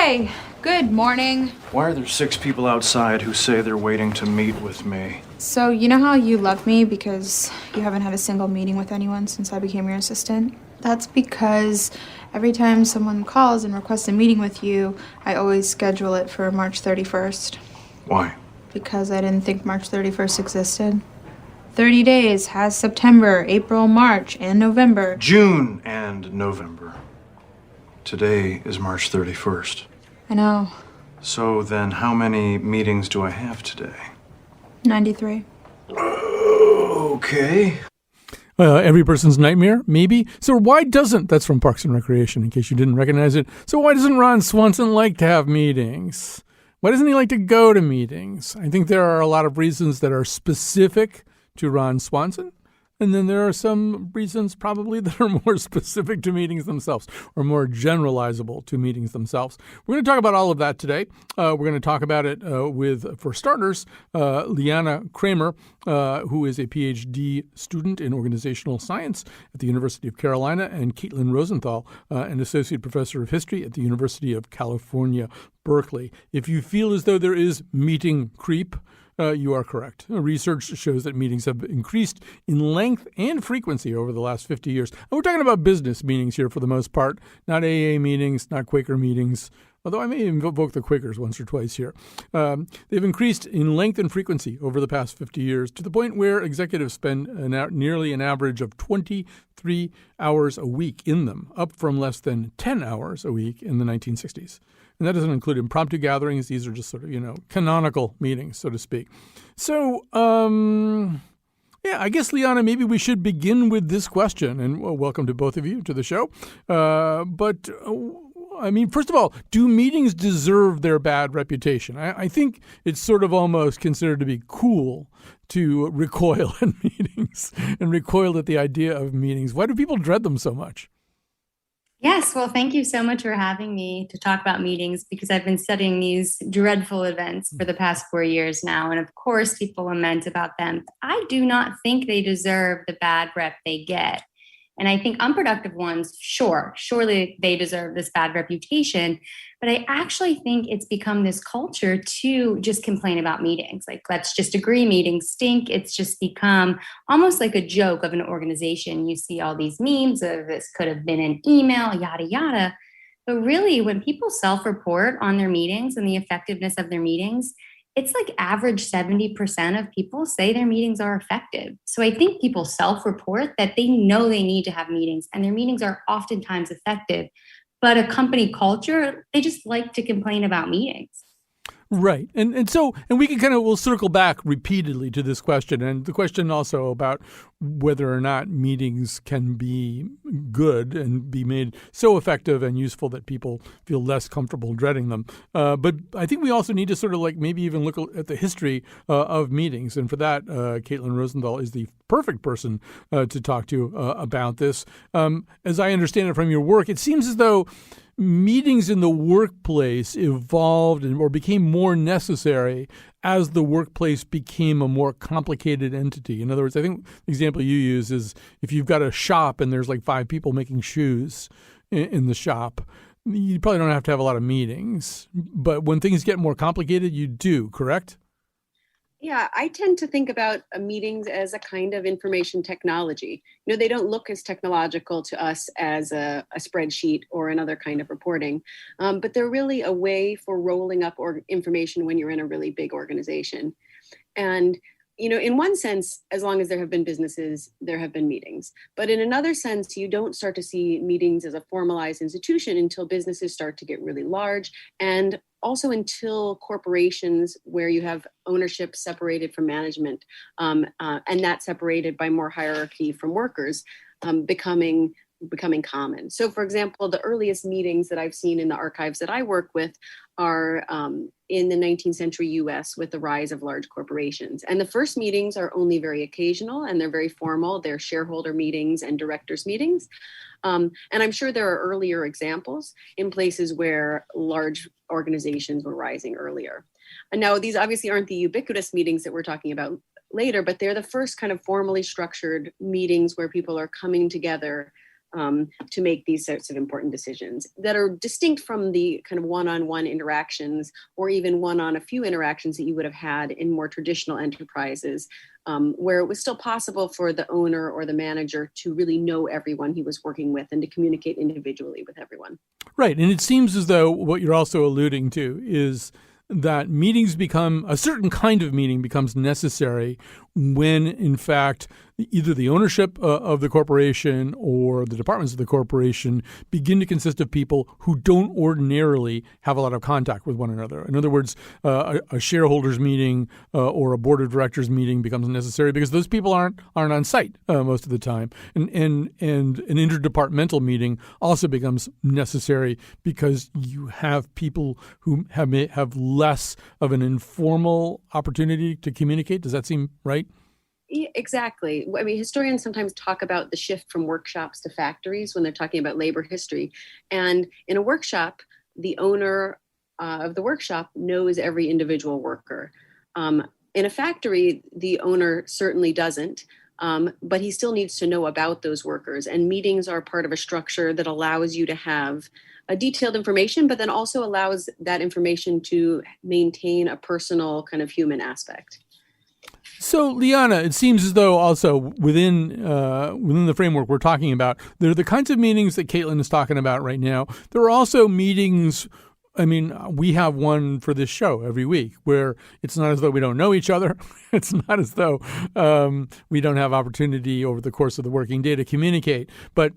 Okay, good morning. Why are there 6 people outside who say they're waiting to meet with me? So, you know how you love me because you haven't had a single meeting with anyone since I became your assistant? That's because every time someone calls and requests a meeting with you, I always schedule it for March 31st. Why? Because I didn't think March 31st existed. 30 days has September, April, March, and November. June and November. Today is March 31st. I know. So then how many meetings do I have today? 93. Okay. Every person's nightmare, maybe. So why doesn't, that's from Parks and Recreation, in case you didn't recognize it. So why doesn't Ron Swanson like to have meetings? Why doesn't he like to go to meetings? I think there are a lot of reasons that are specific to Ron Swanson. And then there are some reasons probably that are more specific to meetings themselves or more generalizable to meetings themselves. We're going to talk about all of that today. We're going to talk about it with, for starters, Liana Kreamer, who is a PhD student in organizational science at the University of Carolina, and Caitlin Rosenthal, an associate professor of history at the University of California, Berkeley. If you feel as though there is meeting creep, you are correct. Research shows that meetings have increased in length and frequency over the last 50 years. And we're talking about business meetings here for the most part, not AA meetings, not Quaker meetings, although I may invoke the Quakers once or twice here. They've increased in length and frequency over the past 50 years to the point where executives spend nearly an average of 23 hours a week in them, up from less than 10 hours a week in the 1960s. And that doesn't include impromptu gatherings. These are just sort of, canonical meetings, so to speak. So, I guess, Liana, maybe we should begin with this question. And welcome to both of you to the show. First of all, do meetings deserve their bad reputation? I think it's sort of almost considered to be cool to recoil at meetings and recoil at the idea of meetings. Why do people dread them so much? Yes, well, thank you so much for having me to talk about meetings, because I've been studying these dreadful events for the past 4 years now. And of course, people lament about them. I do not think they deserve the bad rep they get. And I think unproductive ones, surely they deserve this bad reputation. But I actually think it's become this culture to just complain about meetings. Like, let's just agree meetings stink. It's just become almost like a joke of an organization. You see all these memes of this could have been an email, yada, yada. But really, when people self-report on their meetings and the effectiveness of their meetings, it's like average 70% of people say their meetings are effective. So I think people self-report that they know they need to have meetings, and their meetings are oftentimes effective. But a company culture, they just like to complain about meetings. Right. And we can we'll circle back repeatedly to this question, and the question also about whether or not meetings can be good and be made so effective and useful that people feel less comfortable dreading them. But I think we also need to sort of maybe even look at the history of meetings. And for that, Caitlin Rosenthal is the perfect person to talk to about this. As I understand it from your work, it seems as though meetings in the workplace evolved or became more necessary as the workplace became a more complicated entity. In other words, I think the example you use is if you've got a shop and there's 5 people making shoes in the shop, you probably don't have to have a lot of meetings. But when things get more complicated, you do, correct? Yeah, I tend to think about meetings as a kind of information technology. They don't look as technological to us as a spreadsheet or another kind of reporting, but they're really a way for rolling up information when you're in a really big organization. And in one sense, as long as there have been businesses, there have been meetings. But in another sense, you don't start to see meetings as a formalized institution until businesses start to get really large, and also until corporations where you have ownership separated from management, and that separated by more hierarchy from workers, becoming common. So, for example, the earliest meetings that I've seen in the archives that I work with are in the 19th century US with the rise of large corporations. And the first meetings are only very occasional, and they're very formal. They're shareholder meetings and directors meetings. And I'm sure there are earlier examples in places where large organizations were rising earlier. And now these obviously aren't the ubiquitous meetings that we're talking about later, but they're the first kind of formally structured meetings where people are coming together to make these sorts of important decisions that are distinct from the kind of one-on-one interactions or even one-on-a-few interactions that you would have had in more traditional enterprises, where it was still possible for the owner or the manager to really know everyone he was working with and to communicate individually with everyone. Right. And it seems as though what you're also alluding to is that a certain kind of meeting becomes necessary when, in fact, either the ownership of the corporation or the departments of the corporation begin to consist of people who don't ordinarily have a lot of contact with one another. In other words, a shareholders meeting or a board of directors meeting becomes necessary because those people aren't on site most of the time. And an interdepartmental meeting also becomes necessary because you have people who have less of an informal opportunity to communicate. Does that seem right? Yeah, exactly. I mean, historians sometimes talk about the shift from workshops to factories when they're talking about labor history. And in a workshop, the owner of the workshop knows every individual worker. In a factory, the owner certainly doesn't, but he still needs to know about those workers. And meetings are part of a structure that allows you to have a detailed information, but then also allows that information to maintain a personal kind of human aspect. So, Liana, it seems as though also within the framework we're talking about, there are the kinds of meetings that Caitlin is talking about right now. There are also meetings. I mean, we have one for this show every week where it's not as though we don't know each other. It's not as though we don't have opportunity over the course of the working day to communicate. But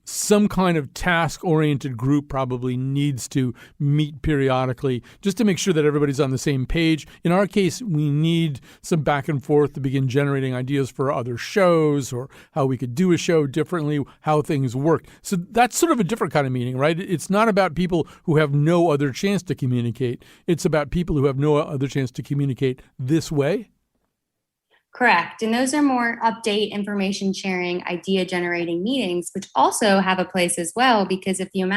some kind of task-oriented group probably needs to meet periodically just to make sure that everybody's on the same page. In our case, we need some back and forth to begin generating ideas for other shows or how we could do a show differently, how things work. So that's sort of a different kind of meeting, right? It's not about people who have no other chance to communicate. It's about people who have no other chance to communicate this way. Correct. And those are more update, information sharing, idea generating meetings, which also have a place as well, because if you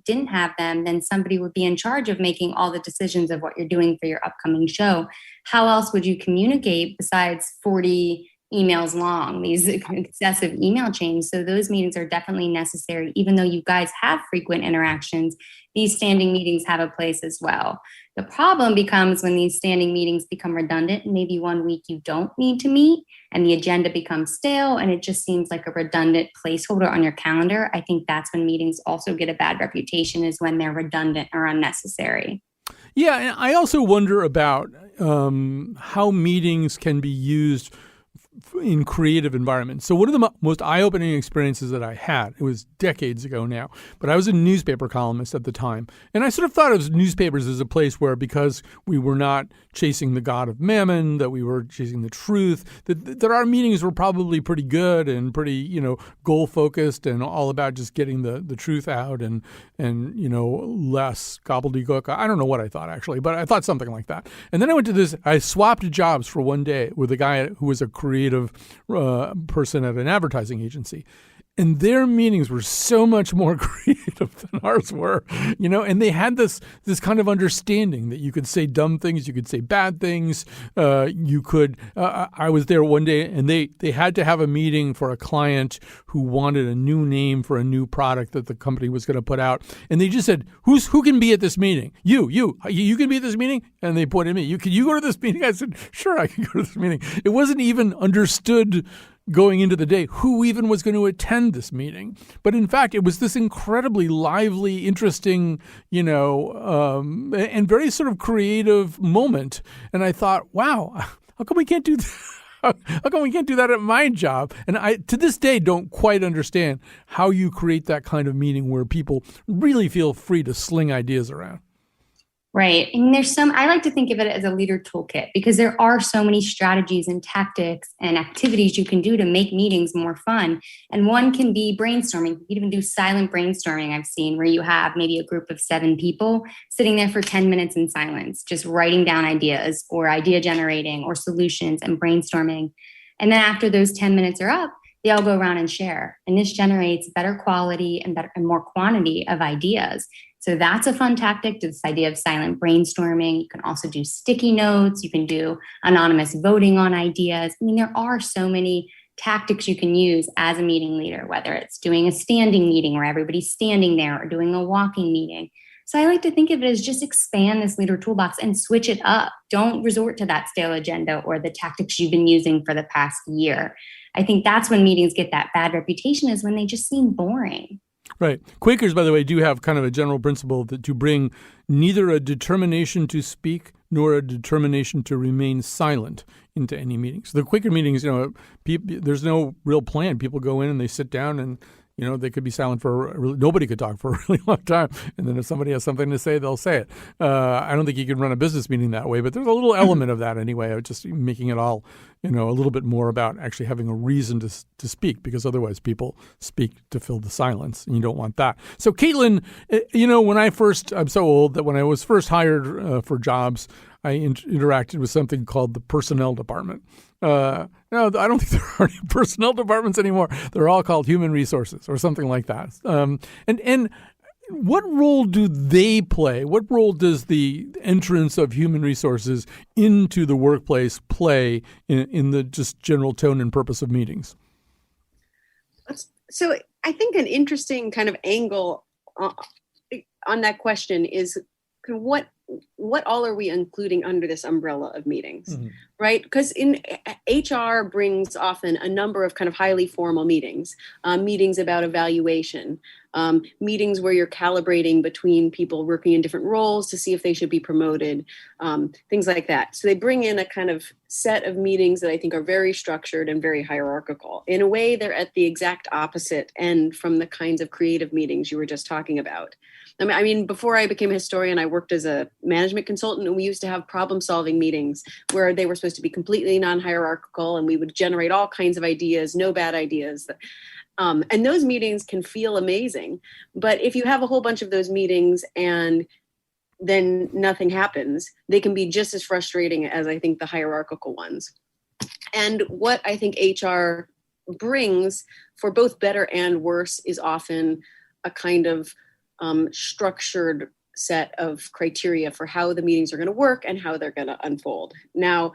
didn't have them, then somebody would be in charge of making all the decisions of what you're doing for your upcoming show. How else would you communicate besides 40 emails long, these excessive email chains? So those meetings are definitely necessary. Even though you guys have frequent interactions, these standing meetings have a place as well. The problem becomes when these standing meetings become redundant and maybe one week you don't need to meet and the agenda becomes stale and it just seems like a redundant placeholder on your calendar. I think that's when meetings also get a bad reputation, is when they're redundant or unnecessary. Yeah, and I also wonder about how meetings can be used in creative environments. So one of the most eye-opening experiences that I had, it was decades ago now, but I was a newspaper columnist at the time. And I sort of thought of newspapers as a place where, because we were not chasing the god of mammon, that we were chasing the truth, that our meetings were probably pretty good and pretty, goal-focused and all about just getting the truth out and less gobbledygook. I don't know what I thought, actually, but I thought something like that. And then I swapped jobs for one day with a guy who was a creative person at an advertising agency. And their meetings were so much more creative than ours were, and they had this kind of understanding that you could say dumb things, you could say bad things. I was there one day and they had to have a meeting for a client who wanted a new name for a new product that the company was going to put out. And they just said, who can be at this meeting? You can be at this meeting? And they pointed at me. Can you go to this meeting? I said, sure, I can go to this meeting. It wasn't even understood going into the day who even was going to attend this meeting. But in fact, it was this incredibly lively, interesting, and very sort of creative moment. And I thought, wow, how come we can't do that? How come we can't do that at my job? And I, to this day, don't quite understand how you create that kind of meeting where people really feel free to sling ideas around. Right. And I like to think of it as a leader toolkit, because there are so many strategies and tactics and activities you can do to make meetings more fun. And one can be brainstorming. You can even do silent brainstorming, I've seen, where you have maybe a group of 7 people sitting there for 10 minutes in silence, just writing down ideas or idea generating or solutions and brainstorming. And then after those 10 minutes are up, they all go around and share. And this generates better quality and more quantity of ideas. So that's a fun tactic to this idea of silent brainstorming. You can also do sticky notes. You can do anonymous voting on ideas. I mean, there are so many tactics you can use as a meeting leader, whether it's doing a standing meeting where everybody's standing there or doing a walking meeting. So I like to think of it as just expand this leader toolbox and switch it up. Don't resort to that stale agenda or the tactics you've been using for the past year. I think that's when meetings get that bad reputation, is when they just seem boring. Right. Quakers, by the way, do have kind of a general principle that to bring neither a determination to speak nor a determination to remain silent into any meetings. The Quaker meetings, there's no real plan. People go in and they sit down and, they could be silent nobody could talk for a really long time. And then if somebody has something to say, they'll say it. I don't think you can run a business meeting that way, but there's a little element of that anyway, of just making it all, a little bit more about actually having a reason to speak, because otherwise people speak to fill the silence, and you don't want that. So Caitlin, I'm so old that when I was first hired for jobs, I interacted with something called the personnel department. No, I don't think there are any personnel departments anymore. They're all called human resources or something like that. And what role do they play? What role does the entrance of human resources into the workplace play in the just general tone and purpose of meetings? So I think an interesting kind of angle on that question is what all are we including under this umbrella of meetings, right? Because in HR brings often a number of kind of highly formal meetings, meetings about evaluation, meetings where you're calibrating between people working in different roles to see if they should be promoted, things like that. So they bring in a kind of set of meetings that I think are very structured and very hierarchical. In a way, they're at the exact opposite end from the kinds of creative meetings you were just talking about. I mean, before I became a historian, I worked as a management consultant, and we used to have problem-solving meetings where they were supposed to be completely non-hierarchical, and we would generate all kinds of ideas, no bad ideas. And those meetings can feel amazing. But if you have a whole bunch of those meetings and then nothing happens, they can be just as frustrating as I think the hierarchical ones. And what I think HR brings, for both better and worse, is often a kind of structured set of criteria for how the meetings are going to work and how they're going to unfold. Now,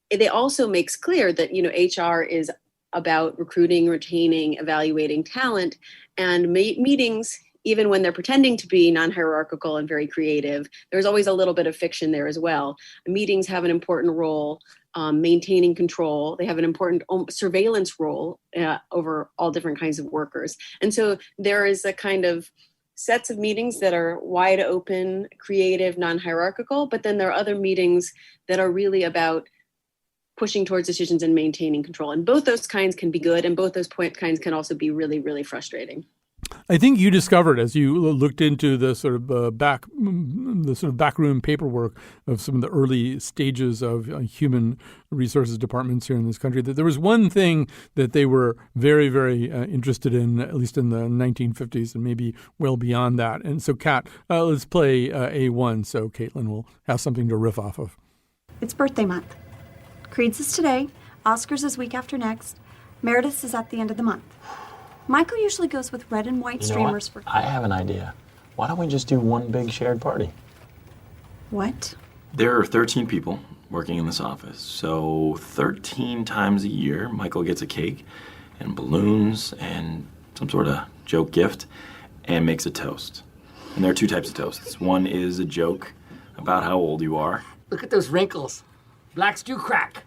they also makes clear that, HR is about recruiting, retaining, evaluating talent, and meetings, even when they're pretending to be non-hierarchical and very creative, there's always a little bit of fiction there as well. Meetings have an important role maintaining control. They have an important surveillance role over all different kinds of workers. And so there is a kind of sets of meetings that are wide open, creative, non-hierarchical, but then there are other meetings that are really about pushing towards decisions and maintaining control. And both those kinds can be good, and both those kinds can also be really, really frustrating. I think you discovered, as you looked into the sort of backroom paperwork of some of the early stages of human resources departments here in this country, that there was one thing that they were very, very interested in, at least in the 1950s and maybe well beyond that. And so, Kat, let's play A1 so Caitlin will have something to riff off of. It's birthday month. Creed's is today, Oscar's is week after next, Meredith's is at the end of the month. Michael usually goes with red and white streamers for... I have an idea. Why don't we just do one big shared party? What? There are 13 people working in this office, so 13 times a year, Michael gets a cake and balloons and some sort of joke gift and makes a toast. And there are two types of toasts. One is a joke about how old you are. Look at those wrinkles. Blacks do crack,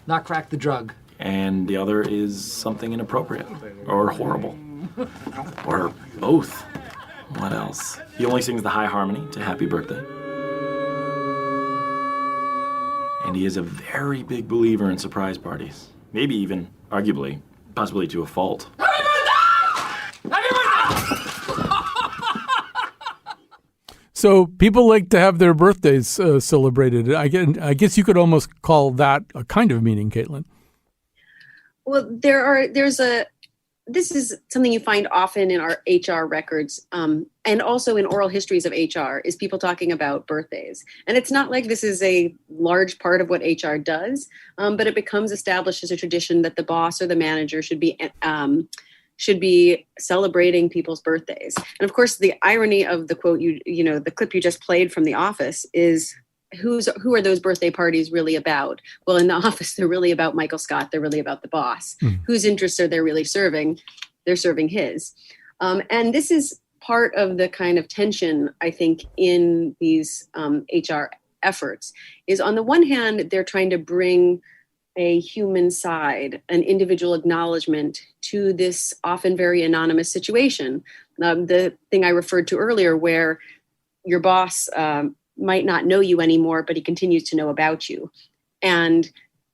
not crack the drug. And the other is something inappropriate or horrible or both. What else? He only sings the high harmony to Happy Birthday. And he is a very big believer in surprise parties. Maybe even, arguably, possibly to a fault. Happy birthday! Happy birthday! So people like to have their birthdays celebrated. I guess you could almost call that a kind of meeting, Caitlin. Well, this is something you find often in our HR records, and also in oral histories of HR, is people talking about birthdays. And it's not like this is a large part of what HR does, but it becomes established as a tradition that the boss or the manager should be celebrating people's birthdays. And of course, the irony of the quote, the clip you just played from The Office is who are those birthday parties really about? Well, in the office, they're really about Michael Scott. They're really about the boss. Whose interests are they really serving? They're serving his. And this is part of the kind of tension, I think, in these HR efforts, is on the one hand, they're trying to bring a human side, an individual acknowledgement to this often very anonymous situation. The thing I referred to earlier, where your boss might not know you anymore, but he continues to know about you. And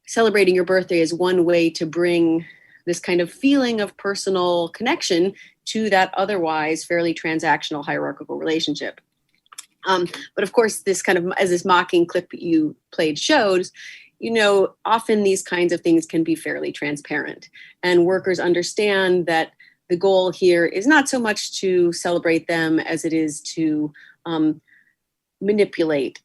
celebrating your birthday is one way to bring this kind of feeling of personal connection to that otherwise fairly transactional hierarchical relationship. But of course, this kind of, as this mocking clip you played shows, often these kinds of things can be fairly transparent. And workers understand that the goal here is not so much to celebrate them as it is to manipulate.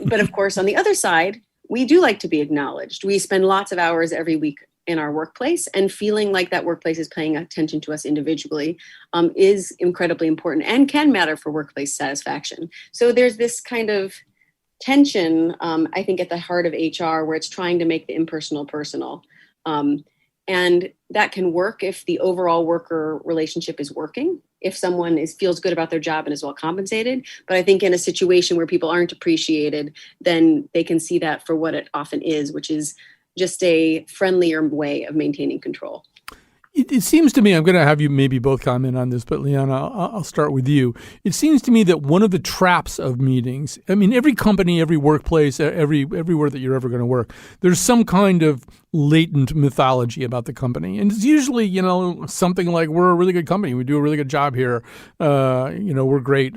But of course, on the other side, we do like to be acknowledged. We spend lots of hours every week in our workplace, and feeling like that workplace is paying attention to us individually is incredibly important and can matter for workplace satisfaction. So there's this kind of tension, I think, at the heart of HR, where it's trying to make the impersonal personal. And that can work if the overall worker relationship is working, if someone feels good about their job and is well compensated. But I think in a situation where people aren't appreciated, then they can see that for what it often is, which is just a friendlier way of maintaining control. It seems to me, I'm going to have you maybe both comment on this, but Liana, I'll start with you. It seems to me that one of the traps of meetings, I mean, every company, every workplace, everywhere that you're ever going to work, there's some kind of latent mythology about the company. And it's usually, something like, we're a really good company. We do a really good job here. We're great.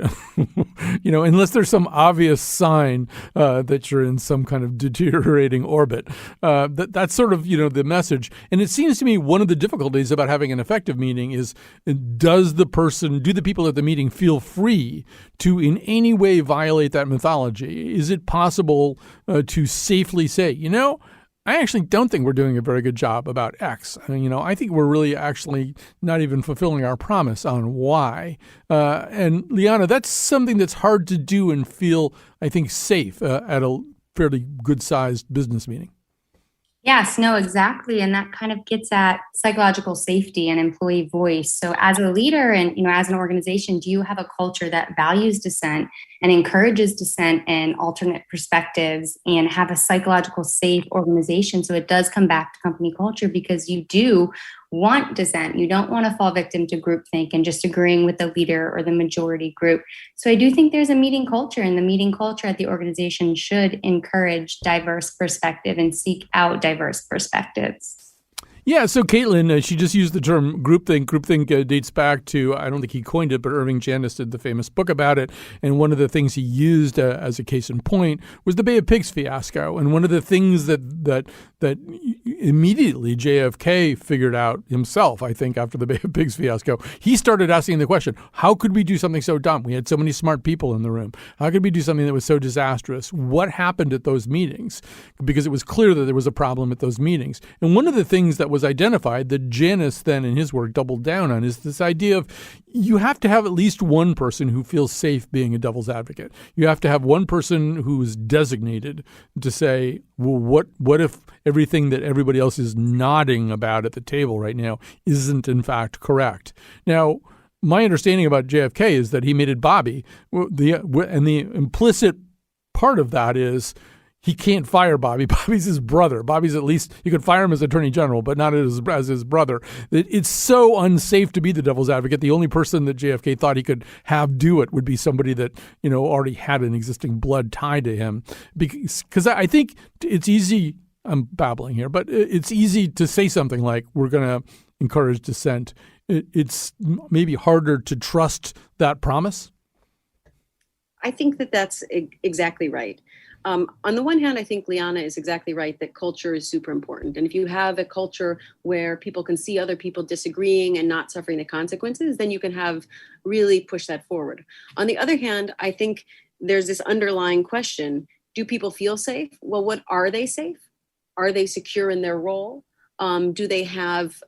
Unless there's some obvious sign that you're in some kind of deteriorating orbit. That's sort of, the message. And it seems to me one of the difficulties about having an effective meeting is, do the people at the meeting feel free to in any way violate that mythology? Is it possible to safely say, I actually don't think we're doing a very good job about X. I think we're really actually not even fulfilling our promise on Y. And Liana, that's something that's hard to do and feel, I think, safe at a fairly good-sized business meeting. Yes, no, exactly. And that kind of gets at psychological safety and employee voice. So as a leader and, as an organization, do you have a culture that values dissent and encourages dissent and alternate perspectives and have a psychological safe organization? So it does come back to company culture, because you do want dissent. You don't want to fall victim to groupthink and just agreeing with the leader or the majority group. So I do think there's a meeting culture, and the meeting culture at the organization should encourage diverse perspective and seek out diverse perspectives. Yeah, so Caitlin, she just used the term groupthink. Groupthink dates back to, I don't think he coined it, but Irving Janis did the famous book about it. And one of the things he used as a case in point was the Bay of Pigs fiasco. And one of the things that immediately JFK figured out himself, I think, after the Bay of Pigs fiasco, he started asking the question, how could we do something so dumb? We had so many smart people in the room. How could we do something that was so disastrous? What happened at those meetings? Because it was clear that there was a problem at those meetings. And one of the things that was identified that Janis then in his work doubled down on is this idea of you have to have at least one person who feels safe being a devil's advocate. You have to have one person who's designated to say, well, what if everything that everybody else is nodding about at the table right now isn't in fact correct? Now, my understanding about JFK is that he made it Bobby, and the implicit part of that is he can't fire Bobby. Bobby's his brother. Bobby's, at least you could fire him as attorney general, but not as his brother. It's so unsafe to be the devil's advocate. The only person that JFK thought he could have do it would be somebody that, already had an existing blood tie to him. Because I think it's easy, I'm babbling here, but it's easy to say something like, we're going to encourage dissent. It's maybe harder to trust that promise. I think that that's exactly right. On the one hand, I think Liana is exactly right that culture is super important. And if you have a culture where people can see other people disagreeing and not suffering the consequences, then you can have really push that forward. On the other hand, I think there's this underlying question. Do people feel safe? Well, what are they safe? Are they secure in their role? Do they have,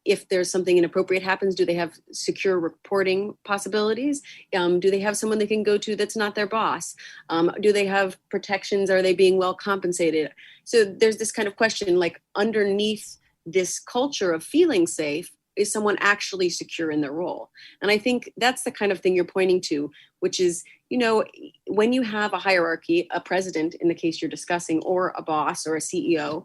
if there's something inappropriate happens, do they have secure reporting possibilities? Do they have someone they can go to that's not their boss? Do they have protections? Are they being well compensated? So there's this kind of question, like underneath this culture of feeling safe, is someone actually secure in their role? And I think that's the kind of thing you're pointing to, which is, when you have a hierarchy, a president in the case you're discussing, or a boss or a CEO,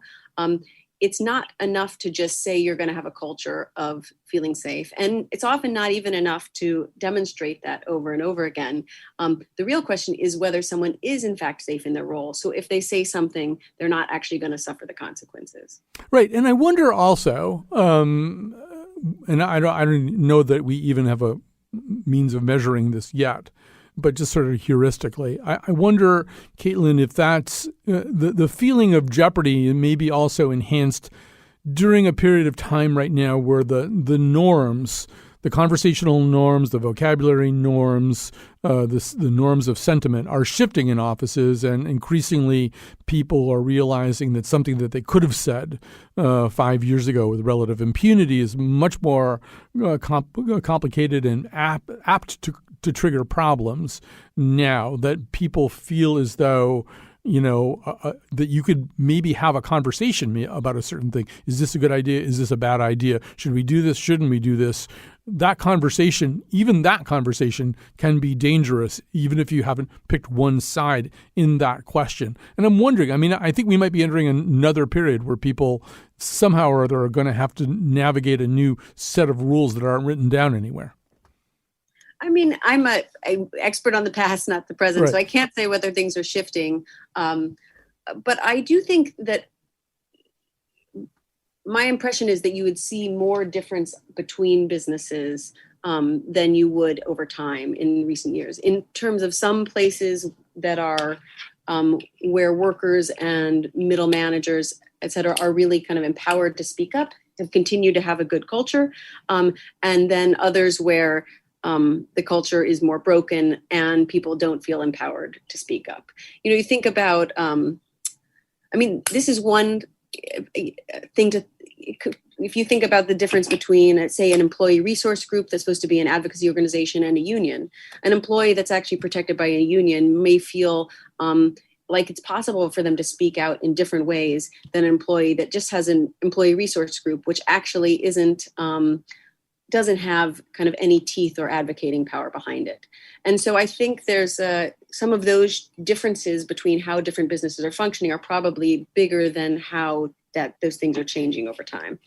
it's not enough to just say you're going to have a culture of feeling safe. And it's often not even enough to demonstrate that over and over again. The real question is whether someone is in fact safe in their role. So if they say something, they're not actually going to suffer the consequences. Right. And I wonder also, and I don't know that we even have a means of measuring this yet, but just sort of heuristically, I wonder, Caitlin, if that's the feeling of jeopardy may be also enhanced during a period of time right now where the norms, the conversational norms, the vocabulary norms, the norms of sentiment are shifting in offices, and increasingly people are realizing that something that they could have said 5 years ago with relative impunity is much more complicated and apt to trigger problems now, that people feel as though that you could maybe have a conversation about a certain thing. Is this a good idea? Is this a bad idea? Should we do this? Shouldn't we do this? That conversation can be dangerous, even if you haven't picked one side in that question. And I'm wondering, I think we might be entering another period where people somehow or other are going to have to navigate a new set of rules that aren't written down anywhere. I'm an expert on the past, not the present, right. So I can't say whether things are shifting. But I do think that my impression is that you would see more difference between businesses than you would over time in recent years. In terms of some places that are where workers and middle managers, et cetera, are really kind of empowered to speak up, have continued to have a good culture. And then others where the culture is more broken and people don't feel empowered to speak up. You think about, this is one thing if you think about the difference between, say, an employee resource group that's supposed to be an advocacy organization and a union. An employee that's actually protected by a union may feel like it's possible for them to speak out in different ways than an employee that just has an employee resource group, which actually doesn't have kind of any teeth or advocating power behind it. And so I think there's some of those differences between how different businesses are functioning are probably bigger than how those things are changing over time.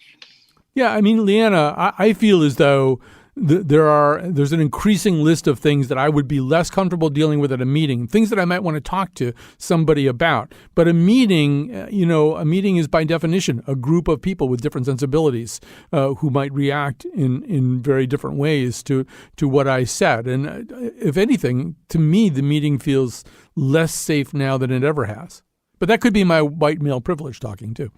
Yeah, Liana, I feel as though there's an increasing list of things that I would be less comfortable dealing with at a meeting, things that I might want to talk to somebody about. But a meeting is by definition a group of people with different sensibilities who might react in very different ways to what I said. And if anything, to me, the meeting feels less safe now than it ever has. But that could be my white male privilege talking too.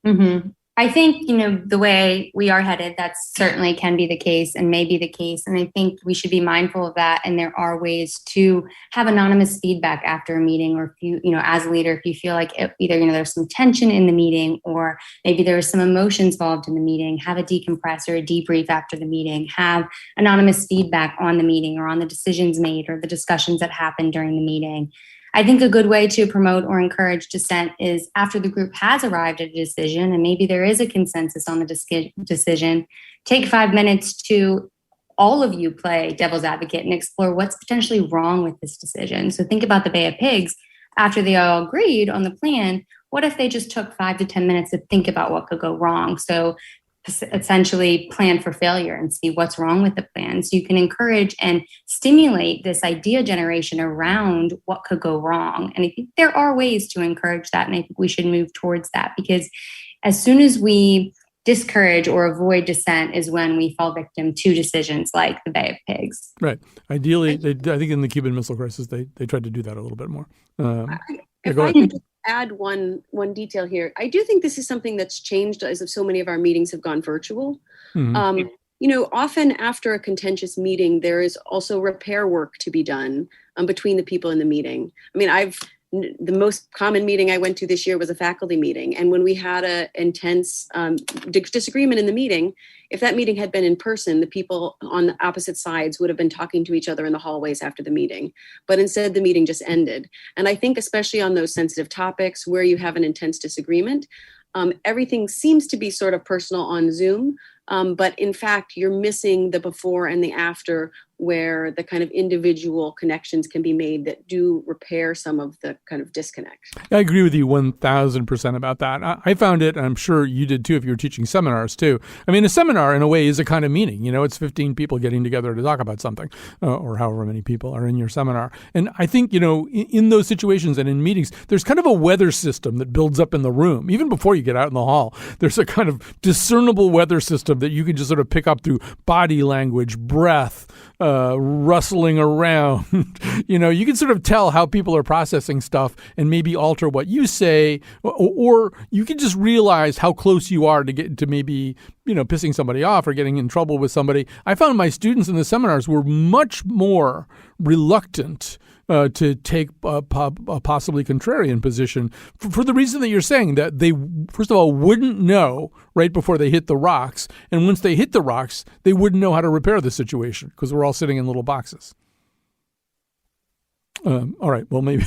Mm-hmm. I think, the way we are headed, that certainly can be the case and may be the case. And I think we should be mindful of that. And there are ways to have anonymous feedback after a meeting, or if you, as a leader, if you feel like either, there's some tension in the meeting, or maybe there was some emotions involved in the meeting, have a decompress or a debrief after the meeting, have anonymous feedback on the meeting or on the decisions made or the discussions that happened during the meeting. I think a good way to promote or encourage dissent is after the group has arrived at a decision, and maybe there is a consensus on the decision, take 5 minutes to all of you play devil's advocate and explore what's potentially wrong with this decision. So think about the Bay of Pigs. After they all agreed on the plan, what if they just took 5 to 10 minutes to think about what could go wrong? So essentially plan for failure and see what's wrong with the plan. So you can encourage and stimulate this idea generation around what could go wrong. And I think there are ways to encourage that. And I think we should move towards that, because as soon as we discourage or avoid dissent is when we fall victim to decisions like the Bay of Pigs. Right. Ideally, I think in the Cuban Missile Crisis, they tried to do that a little bit more. If I could just add one detail here, I do think this is something that's changed as of so many of our meetings have gone virtual. Mm-hmm. Often after a contentious meeting, there is also repair work to be done between the people in the meeting. I've The most common meeting I went to this year was a faculty meeting. And when we had an intense disagreement in the meeting, if that meeting had been in person, the people on the opposite sides would have been talking to each other in the hallways after the meeting. But instead, the meeting just ended. And I think especially on those sensitive topics where you have an intense disagreement, everything seems to be sort of personal on Zoom. But in fact, you're missing the before and the after, where the kind of individual connections can be made that do repair some of the kind of disconnect. I agree with you 1,000% about that. I found it, and I'm sure you did too if you were teaching seminars too. I mean, a seminar in a way is a kind of meeting. You know, it's 15 people getting together to talk about something, or however many people are in your seminar. And I think, you know, in those situations and in meetings, there's kind of a weather system that builds up in the room. Even before you get out in the hall, there's a kind of discernible weather system that you can just sort of pick up through body language, breath, rustling around. You know, you can sort of tell how people are processing stuff and maybe alter what you say, or you can just realize how close you are to get to maybe, you know, pissing somebody off or getting in trouble with somebody. I found my students in the seminars were much more reluctant to take a possibly contrarian position for the reason that you're saying, that they, first of all, wouldn't know right before they hit the rocks. And once they hit the rocks, they wouldn't know how to repair the situation because we're all sitting in little boxes. All right. Well, maybe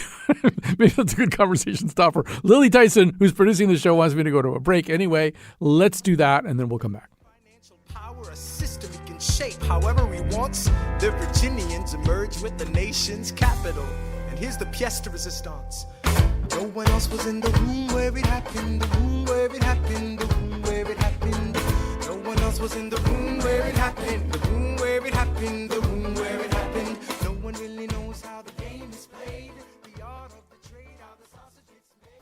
that's a good conversation stopper. Lily Tyson, who's producing the show, wants me to go to a break. Anyway, let's do that, and then we'll come back. Financial power, a system he can shape however he wants. The Virginians emerge with the nation's capital. And here's the pièce de résistance. No one else was in the room where it happened, the room where it happened, the room where it happened. No one else was in the room where it happened, the room where it happened, the room where it happened. No one really knows how the game is played, the art of the trade, how the sausage gets made.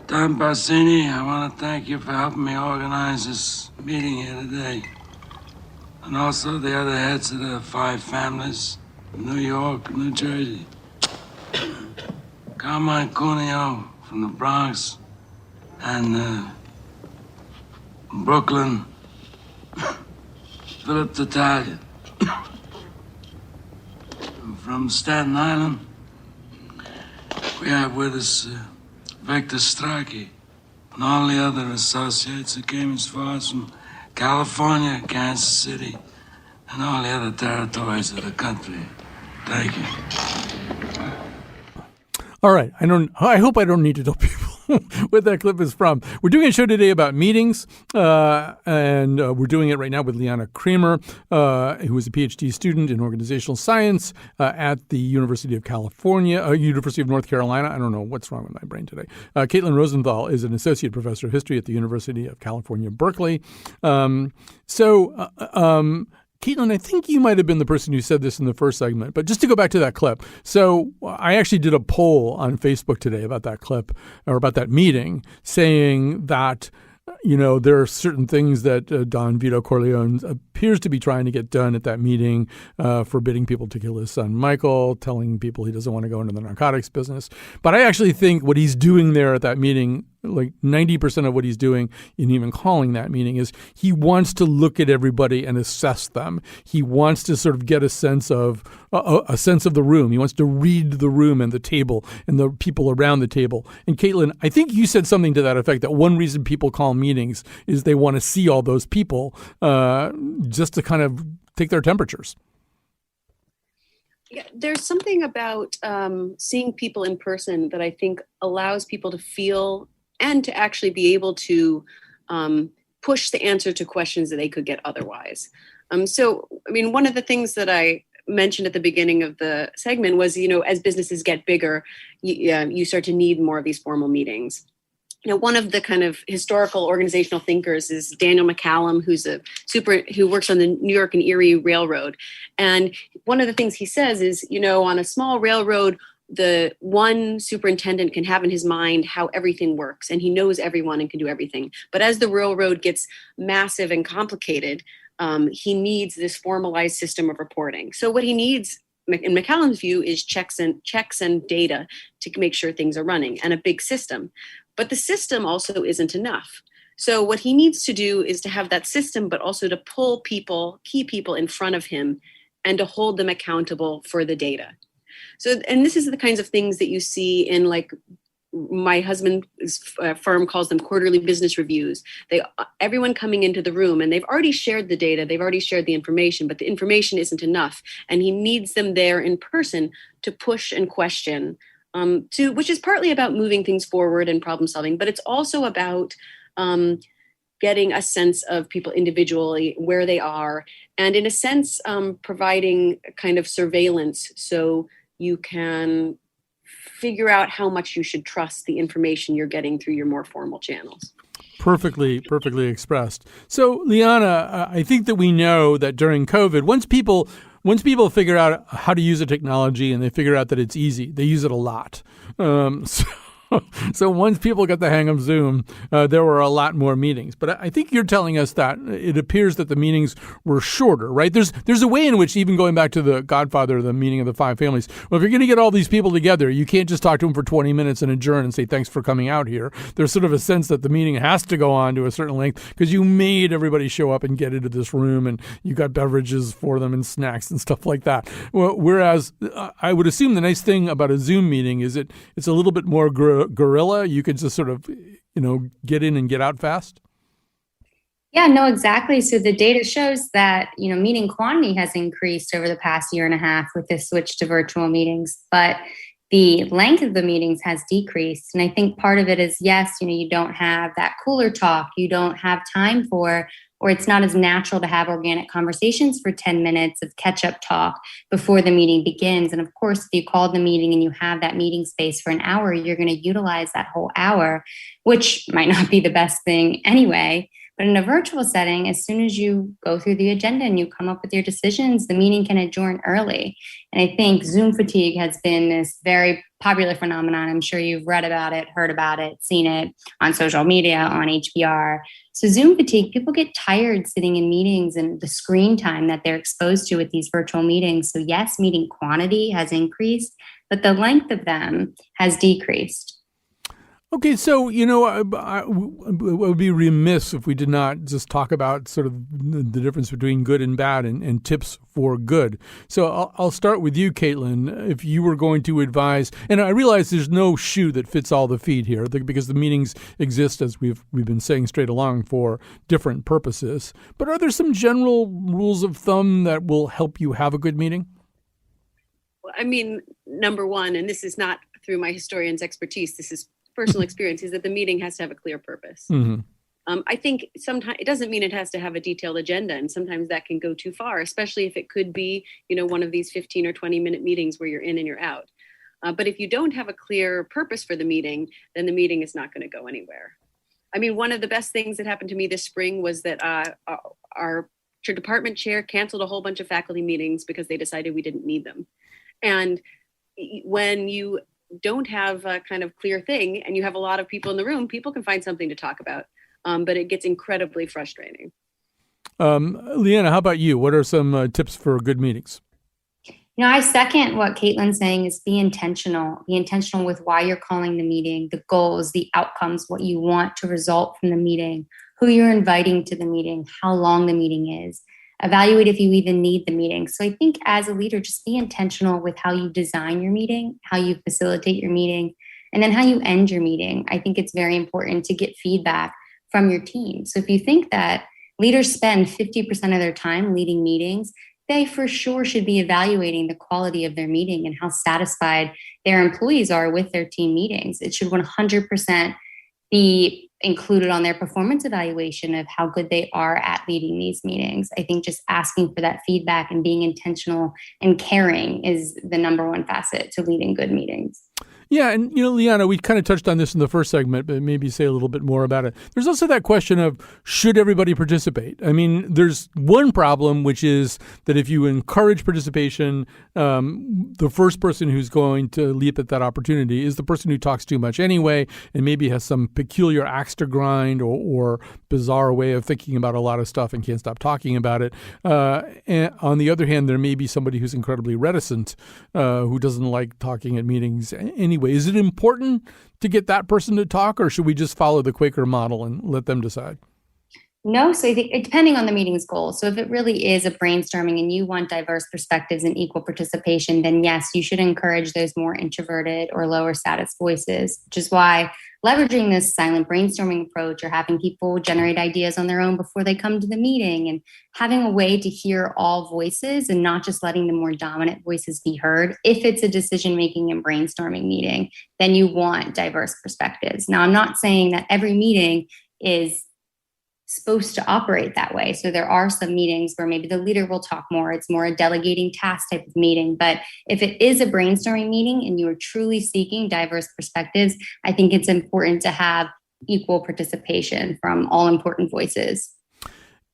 Don Bassini, I want to thank you for helping me organize this meeting here today. And also the other heads of the 5 families, New York, New Jersey. Carmine Cuneo from the Bronx and Brooklyn. Philip Tattaglia from Staten Island. We have with us Victor Strachey, and all the other associates that came as far as from California, Kansas City, and all the other territories of the country. Thank you. All right. I hope I don't need to tell people what that clip is from. We're doing a show today about meetings, and we're doing it right now with Liana Kreamer, who is a PhD student in organizational science at the University of California, University of North Carolina. I don't know what's wrong with my brain today. Caitlin Rosenthal is an associate professor of history at the University of California, Berkeley. Caitlin, I think you might have been the person who said this in the first segment, but just to go back to that clip. So I actually did a poll on Facebook today about that clip, or about that meeting, saying that, you know, there are certain things that Don Vito Corleone appears to be trying to get done at that meeting, forbidding people to kill his son Michael, telling people he doesn't want to go into the narcotics business. But I actually think what he's doing there at that meeting, like 90% of what he's doing in even calling that meeting, is he wants to look at everybody and assess them. He wants to sort of get a sense of the room. He wants to read the room and the table and the people around the table. And Caitlin, I think you said something to that effect, that one reason people call meetings is they want to see all those people just to kind of take their temperatures. Yeah, there's something about seeing people in person that I think allows people to feel and to actually be able to push the answer to questions that they could get otherwise. So, I mean, one of the things that I mentioned at the beginning of the segment was, you know, as businesses get bigger, you start to need more of these formal meetings. You know, one of the kind of historical organizational thinkers is Daniel McCallum, who works on the New York and Erie Railroad. And one of the things he says is, you know, on a small railroad, the one superintendent can have in his mind how everything works, and he knows everyone and can do everything. But as the railroad gets massive and complicated, he needs this formalized system of reporting. So what he needs, in McCallum's view, is checks and data to make sure things are running, and a big system. But the system also isn't enough. So what he needs to do is to have that system, but also to pull key people in front of him and to hold them accountable for the data. So, and this is the kinds of things that you see in, like, my husband's firm calls them quarterly business reviews. Everyone coming into the room, and they've already shared the data, they've already shared the information, but the information isn't enough. And he needs them there in person to push and question, which is partly about moving things forward and problem solving, but it's also about getting a sense of people individually, where they are, and in a sense, providing a kind of surveillance so you can figure out how much you should trust the information you're getting through your more formal channels. Perfectly expressed. So, Liana, I think that we know that during COVID, once people figure out how to use a technology and they figure out that it's easy, they use it a lot. So once people got the hang of Zoom, there were a lot more meetings. But I think you're telling us that it appears that the meetings were shorter, right? There's a way in which, even going back to the Godfather, the meeting of the five families, well, if you're going to get all these people together, you can't just talk to them for 20 minutes and adjourn and say, thanks for coming out here. There's sort of a sense that the meeting has to go on to a certain length because you made everybody show up and get into this room, and you got beverages for them and snacks and stuff like that. Well, whereas I would assume the nice thing about a Zoom meeting is it's a little bit more guerrilla. You could just sort of, get in and get out fast. Yeah, no, exactly. So the data shows that, meeting quantity has increased over the past year and a half with this switch to virtual meetings, but the length of the meetings has decreased. And I think part of it is, yes, you don't have that cooler talk. You don't have time for, or it's not as natural to have organic conversations for 10 minutes of catch-up talk before the meeting begins. And of course, if you call the meeting and you have that meeting space for an hour, you're going to utilize that whole hour, which might not be the best thing anyway. But in a virtual setting, as soon as you go through the agenda and you come up with your decisions, the meeting can adjourn early. And I think Zoom fatigue has been this very popular phenomenon. I'm sure you've read about it, heard about it, seen it on social media, on HBR. So Zoom fatigue, people get tired sitting in meetings and the screen time that they're exposed to with these virtual meetings. So yes, meeting quantity has increased, but the length of them has decreased. Okay, so, I would be remiss if we did not just talk about sort of the difference between good and bad and tips for good. So I'll start with you, Caitlin. If you were going to advise, and I realize there's no shoe that fits all the feet here because the meetings exist, as we've been saying straight along, for different purposes. But are there some general rules of thumb that will help you have a good meeting? Well, I mean, number one, and this is not through my historian's expertise, this is personal experience, is that the meeting has to have a clear purpose. Mm-hmm. I think sometimes it doesn't mean it has to have a detailed agenda, and sometimes that can go too far, especially if it could be, one of these 15 or 20-minute meetings where you're in and you're out. But if you don't have a clear purpose for the meeting, then the meeting is not going to go anywhere. I mean, one of the best things that happened to me this spring was that our department chair canceled a whole bunch of faculty meetings because they decided we didn't need them. And when you don't have a kind of clear thing and you have a lot of people in the room, people can find something to talk about, but it gets incredibly frustrating. Liana, how about you? What are some tips for good meetings? I second what Caitlin's saying is be intentional. Be intentional with why you're calling the meeting, the goals, the outcomes, what you want to result from the meeting, who you're inviting to the meeting, how long the meeting is. Evaluate if you even need the meeting. So I think as a leader, just be intentional with how you design your meeting, how you facilitate your meeting, and then how you end your meeting. I think it's very important to get feedback from your team. So if you think that leaders spend 50% of their time leading meetings, they for sure should be evaluating the quality of their meeting and how satisfied their employees are with their team meetings. It should 100% be included on their performance evaluation of how good they are at leading these meetings. I think just asking for that feedback and being intentional and caring is the number one facet to leading good meetings. Yeah, and Liana, we kind of touched on this in the first segment, but maybe say a little bit more about it. There's also that question of, should everybody participate? I mean, there's one problem, which is that if you encourage participation, the first person who's going to leap at that opportunity is the person who talks too much anyway, and maybe has some peculiar axe to grind or bizarre way of thinking about a lot of stuff and can't stop talking about it. And on the other hand, there may be somebody who's incredibly reticent, who doesn't like talking at meetings anyway. anyway? Is it important to get that person to talk, or should we just follow the Quaker model and let them decide? No, so I think depending on the meeting's goal. So if it really is a brainstorming and you want diverse perspectives and equal participation, then yes, you should encourage those more introverted or lower status voices, which is why leveraging this silent brainstorming approach or having people generate ideas on their own before they come to the meeting and having a way to hear all voices and not just letting the more dominant voices be heard. If it's a decision-making and brainstorming meeting, then you want diverse perspectives. Now, I'm not saying that every meeting is supposed to operate that way. So there are some meetings where maybe the leader will talk more. It's more a delegating task type of meeting. But if it is a brainstorming meeting and you are truly seeking diverse perspectives, I think it's important to have equal participation from all important voices.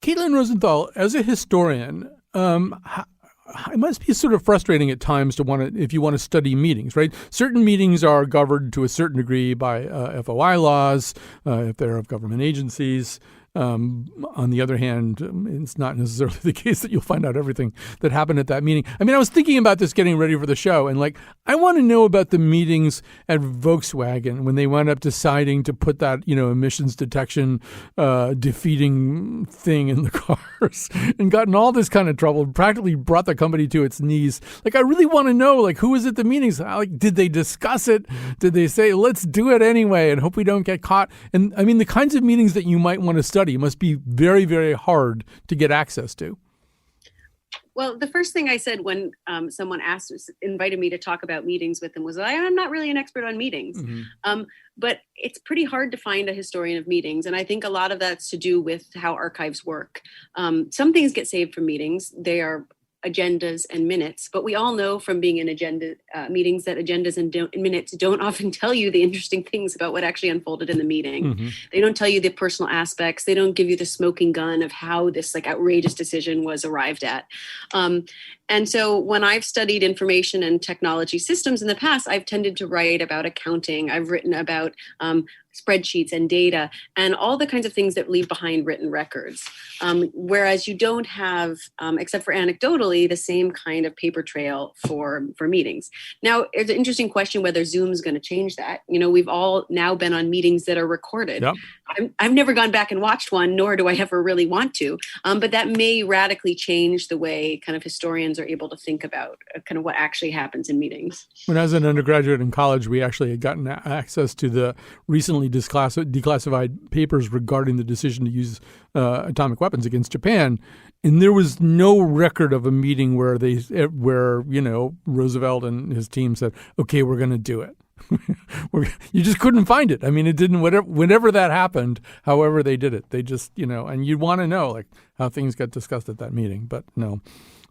Caitlin Rosenthal, as a historian, it must be sort of frustrating at times if you want to study meetings, right? Certain meetings are governed to a certain degree by FOI laws, if they're of government agencies. On the other hand, it's not necessarily the case that you'll find out everything that happened at that meeting. I mean, I was thinking about this getting ready for the show, and I want to know about the meetings at Volkswagen when they wound up deciding to put that, emissions detection defeating thing in the cars and got in all this kind of trouble, practically brought the company to its knees. I really want to know, who was at the meetings? Did they discuss it? Did they say, let's do it anyway and hope we don't get caught? And I mean, the kinds of meetings that you might want to study must be very, very hard to get access to. Well, the first thing I said when someone invited me to talk about meetings with them was, I'm not really an expert on meetings. Mm-hmm. But it's pretty hard to find a historian of meetings. And I think a lot of that's to do with how archives work. Some things get saved from meetings. They are agendas and minutes, but we all know from being in agenda meetings that agendas and minutes don't often tell you the interesting things about what actually unfolded in the meeting. Mm-hmm. They don't tell you the personal aspects. They don't give you the smoking gun of how this outrageous decision was arrived at. And so when I've studied information and technology systems in the past, I've tended to write about accounting. I've written about spreadsheets and data and all the kinds of things that leave behind written records. Whereas you don't have, except for anecdotally, the same kind of paper trail for meetings. Now, it's an interesting question whether Zoom's going to change that. We've all now been on meetings that are recorded. Yep. I've never gone back and watched one, nor do I ever really want to. But that may radically change the way kind of historians are able to think about kind of what actually happens in meetings. When I was an undergraduate in college, we actually had gotten access to the recently declassified papers regarding the decision to use atomic weapons against Japan. And there was no record of a meeting where Roosevelt and his team said, okay, we're going to do it. You just couldn't find it. I mean, it didn't, whenever that happened, however they did it, they just, and you'd want to know how things got discussed at that meeting, but no.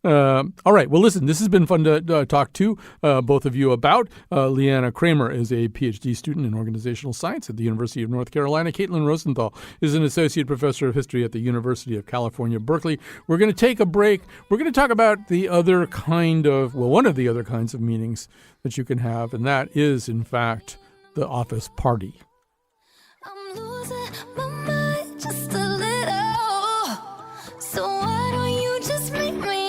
All right. Well, listen, this has been fun to talk to both of you about. Liana Kreamer is a PhD student in organizational science at the University of North Carolina. Caitlin Rosenthal is an associate professor of history at the University of California, Berkeley. We're going to take a break. We're going to talk about one of the other kinds of meetings that you can have, and that is, in fact, the office party. I'm losing my mind just a little. So why don't you just meet me?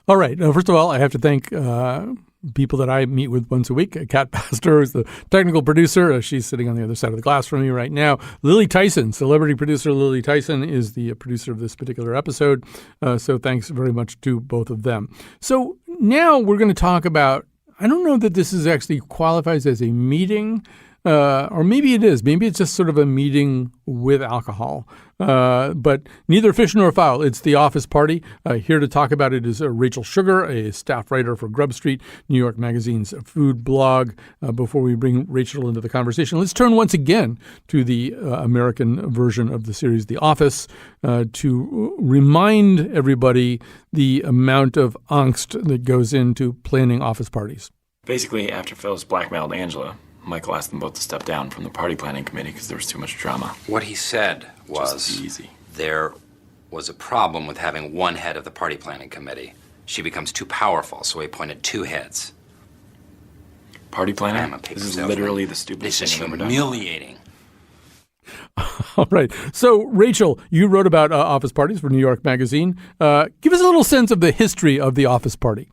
All right. First of all, I have to thank people that I meet with once a week. Kat Pastor is the technical producer. She's sitting on the other side of the glass from me right now. Lily Tyson, celebrity producer Lily Tyson, is the producer of this particular episode. So thanks very much to both of them. So now we're going to talk about, I don't know that this is actually qualifies as a meeting, or maybe it is. Maybe it's just sort of a meeting with alcohol. But neither fish nor fowl. It's the office party. Here to talk about it is Rachel Sugar, a staff writer for Grubstreet, New York Magazine's food blog. Before we bring Rachel into the conversation, let's turn once again to the American version of the series The Office to remind everybody the amount of angst that goes into planning office parties. Basically, after Phyllis blackmailed Angela, Michael asked them both to step down from the party planning committee because there was too much drama. What he said was there was a problem with having one head of the party planning committee. She becomes too powerful, so he appointed two heads. Party planner? I'm a paper This is salesman. literally the stupidest This is thing I've ever done. humiliating. All right. So, Rachel, you wrote about office parties for New York Magazine. Give us a little sense of the history of the office party.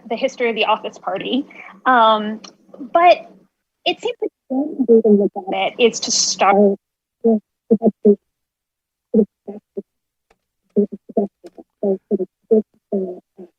The history of the office party. But it seems like one way to look at it is to start with the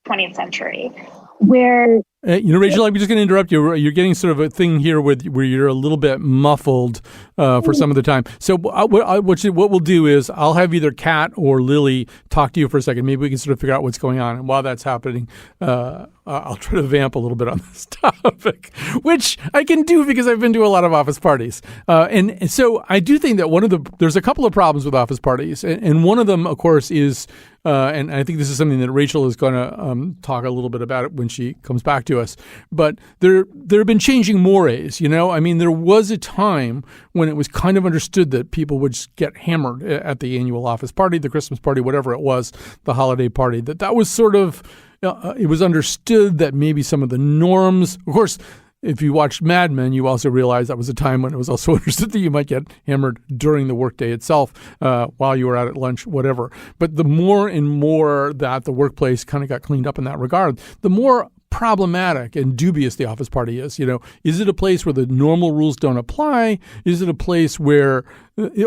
20th century, where Rachel, I'm just going to interrupt you. You're getting sort of a thing here where you're a little bit muffled for some of the time. So what we'll do is I'll have either Kat or Lily talk to you for a second. Maybe we can sort of figure out what's going on. And while that's happening, I'll try to vamp a little bit on this topic, which I can do because I've been to a lot of office parties. And so I do think that there's a couple of problems with office parties. And one of them, of course, is, and I think this is something that Rachel is going to talk a little bit about it when she comes back to us. But there have been changing mores, I mean, there was a time when it was kind of understood that people would just get hammered at the annual office party, the Christmas party, whatever it was, the holiday party, that was sort of, it was understood that maybe some of the norms, of course, if you watched Mad Men, you also realize that was a time when it was also understood that you might get hammered during the workday itself, while you were out at lunch, whatever. But the more and more that the workplace kind of got cleaned up in that regard, the more problematic and dubious the office party is. Is it a place where the normal rules don't apply? Is it a place where,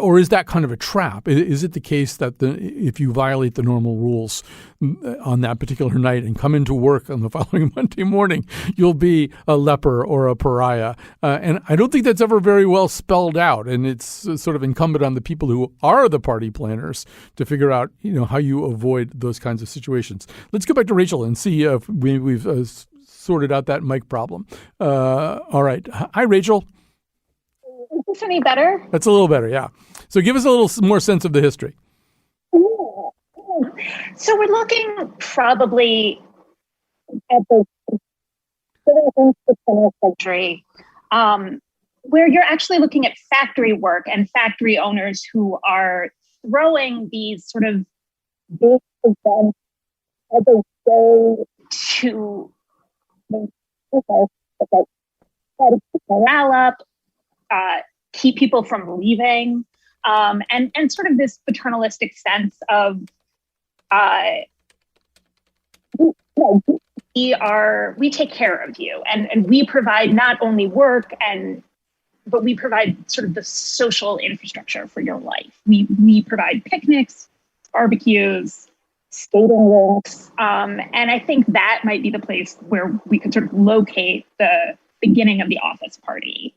or is that kind of a trap? Is it the case that if you violate the normal rules on that particular night and come into work on the following Monday morning, you'll be a leper or a pariah? And I don't think that's ever very well spelled out. And it's sort of incumbent on the people who are the party planners to figure out, how you avoid those kinds of situations. Let's go back to Rachel and see if we've sorted out that mic problem. All right. Hi, Rachel. is this any better? That's a little better, yeah. So give us a little more sense of the history. So we're looking probably at the 20th century, where you're actually looking at factory work and factory owners who are throwing these sort of big events as a way to morale up, keep people from leaving, and sort of this paternalistic sense of we take care of you, and we provide not only work but we provide sort of the social infrastructure for your life. We provide picnics, barbecues, skating rinks, and I think that might be the place where we could sort of locate the beginning of the office party.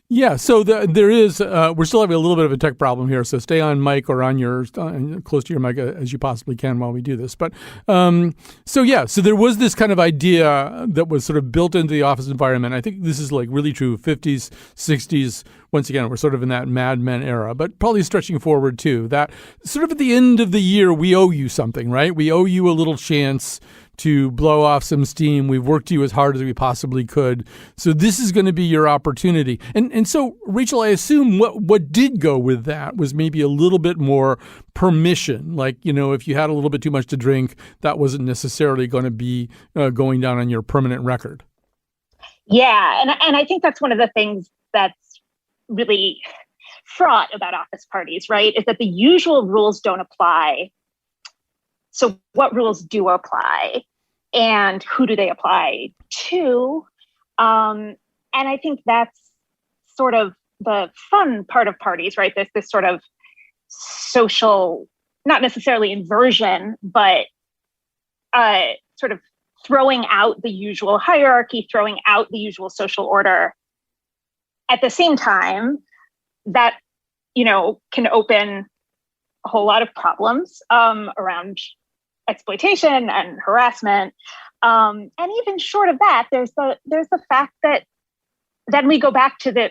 Yeah, so there is, we're still having a little bit of a tech problem here, so stay on mic or on your, close to your mic as you possibly can while we do this. But, so there was this kind of idea that was sort of built into the office environment. I think this is like really true, 50s, 60s. Once again, we're sort of in that Mad Men era, but probably stretching forward too. That sort of at the end of the year, we owe you something, right? We owe you a little chance to blow off some steam. We've worked you as hard as we possibly could. So this is going to be your opportunity. And so, Rachel, I assume what did go with that was maybe a little bit more permission. Like, if you had a little bit too much to drink, that wasn't necessarily going to be going down on your permanent record. Yeah, and I think that's one of the things that's really fraught about office parties, right? Is that the usual rules don't apply. So what rules do apply, and who do they apply to? And I think that's sort of the fun part of parties, right? This sort of social, not necessarily inversion, but sort of throwing out the usual hierarchy, throwing out the usual social order. At the same time, that, can open a whole lot of problems around exploitation and harassment. And even short of that, there's the fact that then we go back to the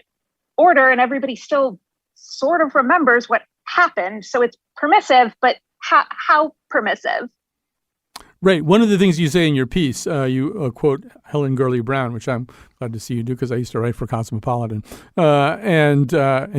order and everybody still sort of remembers what happened. So it's permissive, but how permissive? Right. One of the things you say in your piece, you quote Helen Gurley Brown, which I'm glad to see you do because I used to write for Cosmopolitan. And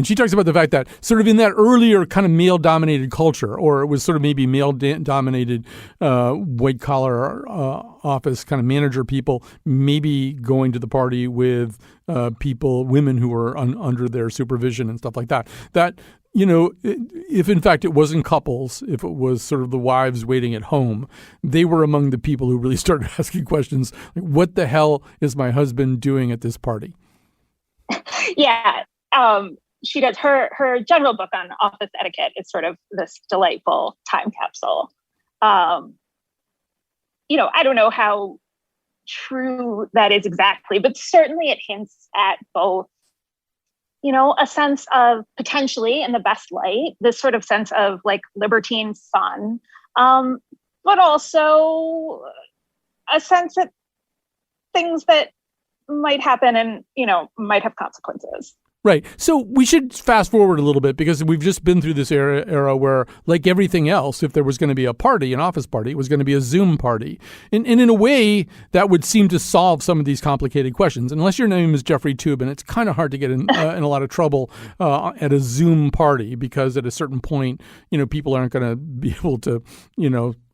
she talks about the fact that sort of in that earlier kind of male-dominated culture, or it was sort of maybe male-dominated white-collar office kind of manager people, maybe going to the party with women who were under their supervision and stuff like that. That, if in fact it wasn't couples, if it was sort of the wives waiting at home, they were among the people who really started asking questions like, what the hell is my husband doing at this party? Yeah. She does. Her general book on office etiquette is sort of this delightful time capsule. I don't know how true that is exactly, but certainly it hints at both, a sense of potentially in the best light, this sort of sense of like libertine fun, but also a sense that things that might happen and, might have consequences. Right. So we should fast forward a little bit because we've just been through this era where, like everything else, if there was going to be a party, an office party, it was going to be a Zoom party. And in a way, that would seem to solve some of these complicated questions. Unless your name is Jeffrey Toobin, it's kind of hard to get in a lot of trouble at a Zoom party because at a certain point, people aren't going to be able to,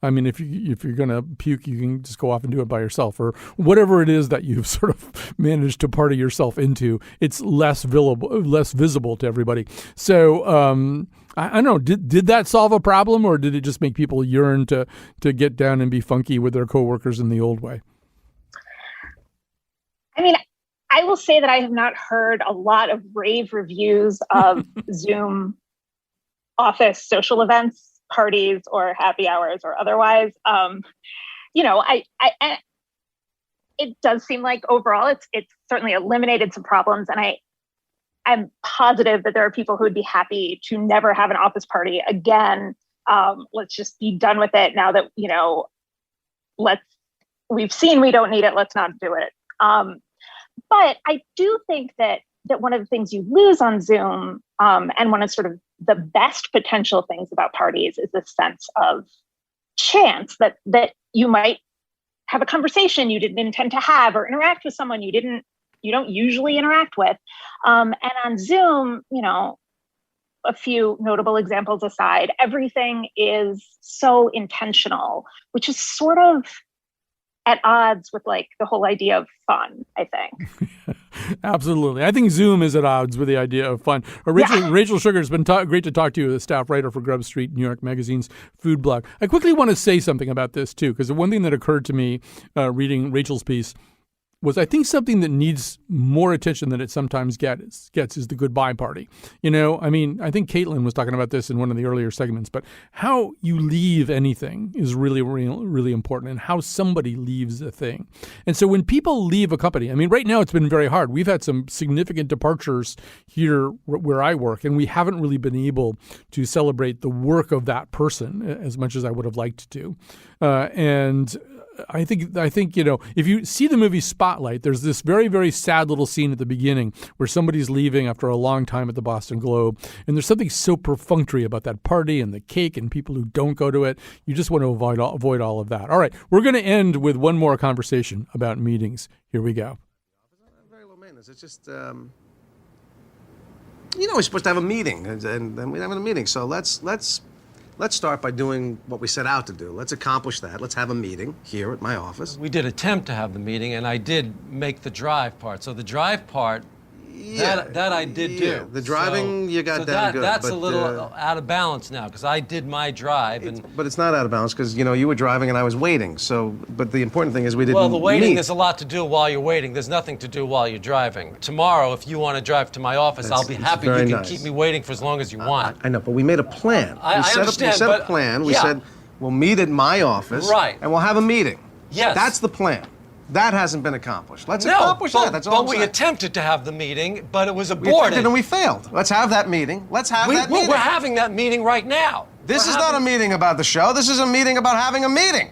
if you're going to puke, you can just go off and do it by yourself or whatever it is that you've sort of managed to party yourself into. It's less visible to everybody. So I don't know. Did that solve a problem, or did it just make people yearn to get down and be funky with their coworkers in the old way? I will say that I have not heard a lot of rave reviews of Zoom office social events, parties or happy hours or otherwise. It does seem like overall it's certainly eliminated some problems, and I'm positive that there are people who would be happy to never have an office party again. Let's just be done with it now that we've seen we don't need it. Let's not do it. But I do think that one of the things you lose on Zoom, and one of sort of the best potential things about parties is this sense of chance that you might have a conversation you didn't intend to have or interact with someone you don't usually interact with. And on Zoom, a few notable examples aside, everything is so intentional, which is sort of at odds with like the whole idea of fun, I think. Absolutely. I think Zoom is at odds with the idea of fun. Rachel Sugar, it's been great to talk to you, the staff writer for Grubstreet, New York Magazine's food blog. I quickly want to say something about this, too, because the one thing that occurred to me reading Rachel's piece was I think something that needs more attention than it sometimes gets is the goodbye party. I think Caitlin was talking about this in one of the earlier segments, but how you leave anything is really, really, really important, and how somebody leaves a thing. And so when people leave a company, right now it's been very hard. We've had some significant departures here where I work, and we haven't really been able to celebrate the work of that person as much as I would have liked to. And I think if you see the movie Spotlight, there's this very, very sad little scene at the beginning where somebody's leaving after a long time at the Boston Globe, and there's something so perfunctory about that party and the cake and people who don't go to it. You just want to avoid all of that. All right, we're going to end with one more conversation about meetings. Here we go. Very low maintenance. It's just, we're supposed to have a meeting, and we're having a meeting. So let's start by doing what we set out to do. Let's accomplish that. Let's have a meeting here at my office. We did attempt to have the meeting, and I did make the drive part. So the drive part, that I did do. The driving, you got down good. That's a little out of balance now, because I did my drive. But it's not out of balance, because, you were driving and I was waiting. But the important thing is we didn't Well, the waiting, meet. there's a lot to do while you're waiting. There's nothing to do while you're driving. Tomorrow, if you want to drive to my office, I'll be happy. You can keep me waiting for as long as you want. I know, but we made a plan. I understand, We set a plan. We said, we'll meet at my office. Right. And we'll have a meeting. Yes. That's the plan. That hasn't been accomplished. Let's accomplish that. That's all I'm saying. We attempted to have the meeting, but it was We aborted. attempted and we failed. Let's have that meeting. We're having that meeting right now. This is not a meeting about the show. This is a meeting about having a meeting.